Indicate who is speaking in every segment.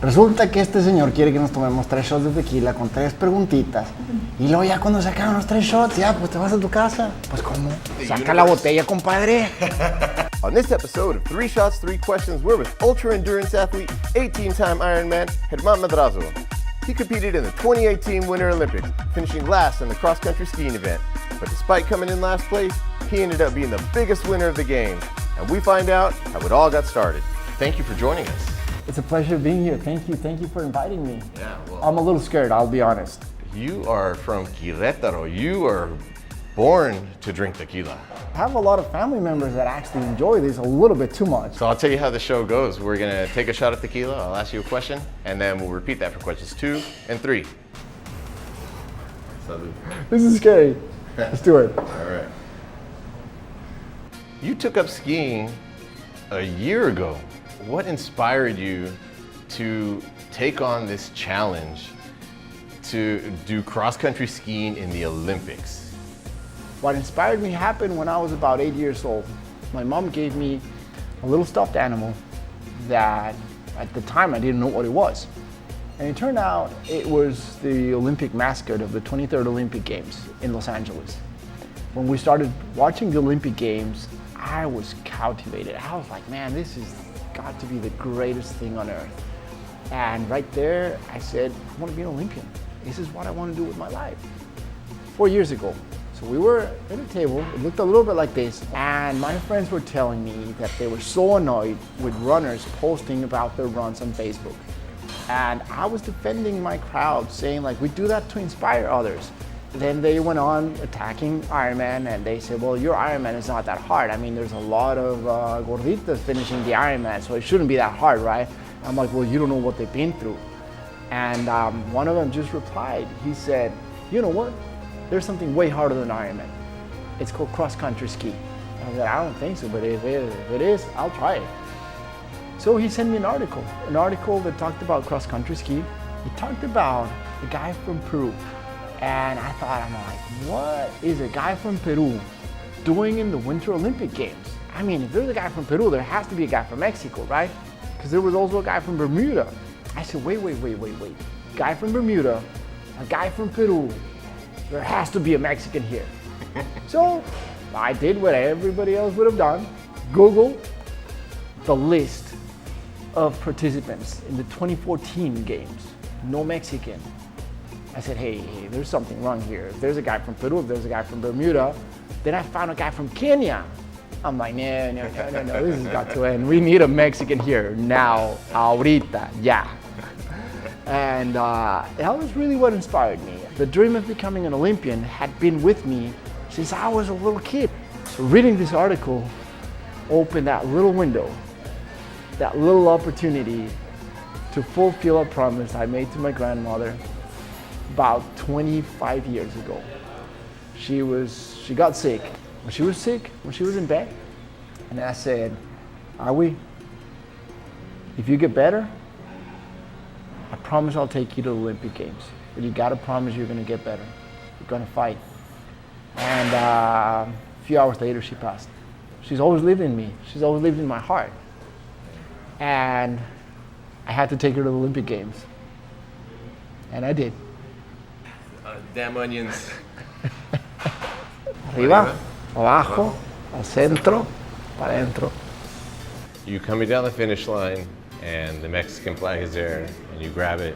Speaker 1: Resulta que este señor quiere que nos tomemos 3 shots de tequila con 3 preguntitas. Y luego ya cuando se acaban los 3 shots, ya pues te vas a tu casa. Pues ¿cómo? Saca la botella, compadre.
Speaker 2: On this episode of 3 Shots, 3 Questions, we're with ultra-endurance athlete, 18-time Ironman German Madrazo. He competed in the 2018 Winter Olympics, finishing last in the cross-country skiing event. But despite coming in last place, he ended up being the biggest winner of the games. And we find out how it all got started. Thank you for joining us.
Speaker 1: It's a pleasure being here. Thank you for inviting me.
Speaker 2: Yeah, well,
Speaker 1: I'm a little scared, I'll be honest.
Speaker 2: you are from Querétaro. You are born to drink tequila.
Speaker 1: I have a lot of family members that actually enjoy this a little bit too much.
Speaker 2: So I'll tell you how the show goes. We're gonna take a shot of tequila. I'll ask you a question, and then we'll repeat that for questions 2 and 3. Salud.
Speaker 1: This is scary. Let's do it.
Speaker 2: All right. You took up skiing a year ago. What inspired you to take on this challenge to do cross-country skiing in the Olympics?
Speaker 1: What inspired me happened when I was about 8 years old. My mom gave me a little stuffed animal that at the time I didn't know what it was. And it turned out it was the Olympic mascot of the 23rd Olympic Games in Los Angeles. When we started watching the Olympic Games, I was captivated. I was like, man, this has got to be the greatest thing on earth. And right there, I said, I want to be an Olympian. This is what I want to do with my life. 4 years ago. So we were at a table, it looked a little bit like this, and my friends were telling me that they were so annoyed with runners posting about their runs on Facebook. And I was defending my crowd, saying like, we do that to inspire others. Then they went on attacking Ironman, and they said, well, your Ironman is not that hard. I mean, there's a lot of gorditas finishing the Ironman, so it shouldn't be that hard, right? I'm like, well, you don't know what they've been through. And one of them just replied, he said, you know what? There's something way harder than Ironman. It's called cross-country ski. I was like, I don't think so, but if it is, I'll try it. So he sent me an article that talked about cross-country ski. He talked about a guy from Peru. And I thought, I'm like, what is a guy from Peru doing in the Winter Olympic Games? I mean, if there's a guy from Peru, there has to be a guy from Mexico, right? Because there was also a guy from Bermuda. I said, wait. Guy from Bermuda, a guy from Peru, there has to be a Mexican here. So I did what everybody else would have done, Googled the list of participants in the 2014 Games, no Mexican. I said, hey, there's something wrong here. If there's a guy from Peru, if there's a guy from Bermuda, then I found a guy from Kenya. I'm like, no, this has got to end. We need a Mexican here now, ahorita, yeah. And that was really what inspired me. The dream of becoming an Olympian had been with me since I was a little kid. So reading this article opened that little window, that little opportunity to fulfill a promise I made to my grandmother about 25 years ago. She got sick. When she was sick, when she was in bed, and I said, if you get better, I promise I'll take you to the Olympic Games. But you gotta promise you're gonna get better. You're gonna fight. And a few hours later, she passed. She's always lived in me. She's always lived in my heart. And I had to take her to the Olympic Games. And I did.
Speaker 2: Damn onions.
Speaker 1: Arriba, abajo, al centro, para adentro.
Speaker 2: You coming down the finish line, and the Mexican flag is there, and you grab it,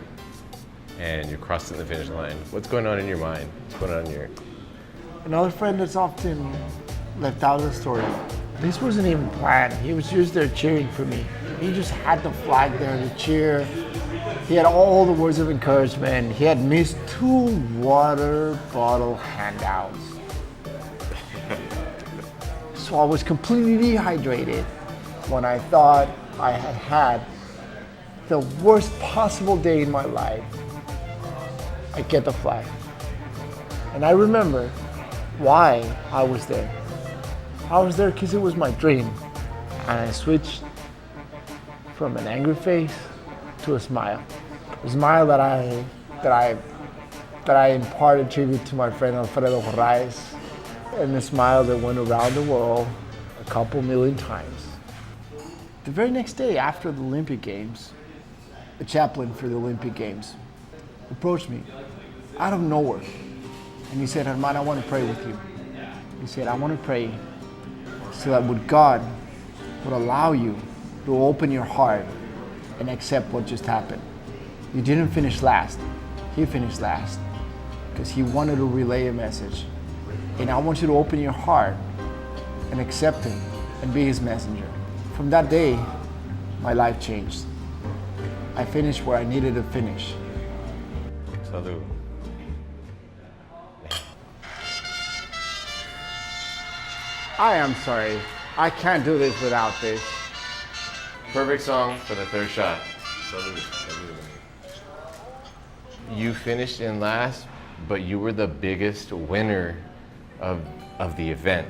Speaker 2: and you're crossing the finish line. What's going on in your mind? What's going on in your...
Speaker 1: Another friend that's often left out of the story. This wasn't even planned. He was just there cheering for me. He just had the flag there to cheer. He had all the words of encouragement. He had missed 2 water bottle handouts. So I was completely dehydrated when I thought I had had the worst possible day in my life. I get the flag. And I remember why I was there. I was there because it was my dream. And I switched from an angry face to a smile. A smile that I imparted tribute to my friend Alfredo Corrales, and a smile that went around the world a couple million times. The very next day after the Olympic Games, the chaplain for the Olympic Games, approached me out of nowhere. And he said, Herman, I want to pray with you. He said, I want to pray so that would God would allow you to open your heart and accept what just happened. You didn't finish last. He finished last because he wanted to relay a message. And I want you to open your heart and accept him and be his messenger. From that day, my life changed. I finished where I needed to finish.
Speaker 2: Salud.
Speaker 1: I am sorry. I can't do this without this.
Speaker 2: Perfect song for the third shot. Salud. Salud. You finished in last, but you were the biggest winner of the event.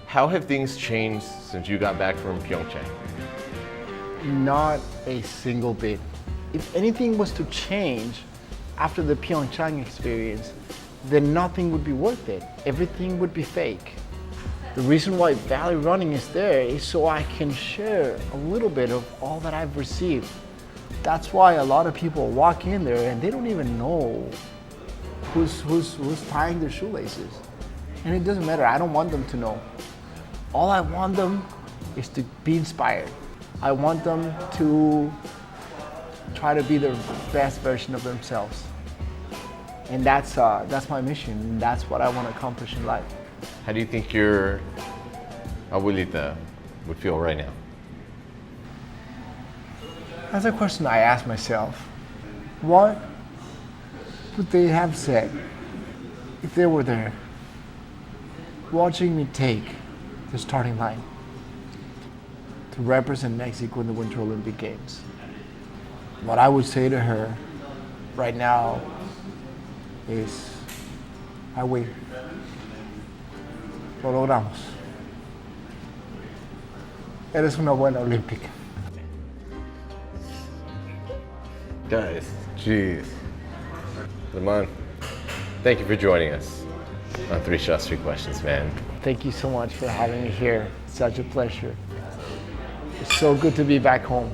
Speaker 2: How have things changed since you got back from Pyeongchang?
Speaker 1: Not a single bit. If anything was to change after the Pyeongchang experience, then nothing would be worth it. Everything would be fake. The reason why Valley Running is there is so I can share a little bit of all that I've received. That's why a lot of people walk in there and they don't even know who's tying their shoelaces. And it doesn't matter, I don't want them to know. All I want them is to be inspired. I want them to try to be the best version of themselves. And that's my mission, and that's what I want to accomplish in life.
Speaker 2: How do you think your abuelita would feel right now?
Speaker 1: That's a question I ask myself. What would they have said if they were there, watching me take the starting line to represent Mexico in the Winter Olympic Games? What I would say to her right now is, I wait. Lo logramos. Eres una buena olímpica.
Speaker 2: Guys, jeez. Lamont, thank you for joining us on 3 Shots, 3 Questions, man.
Speaker 1: Thank you so much for having me here. Such a pleasure. It's so good to be back home.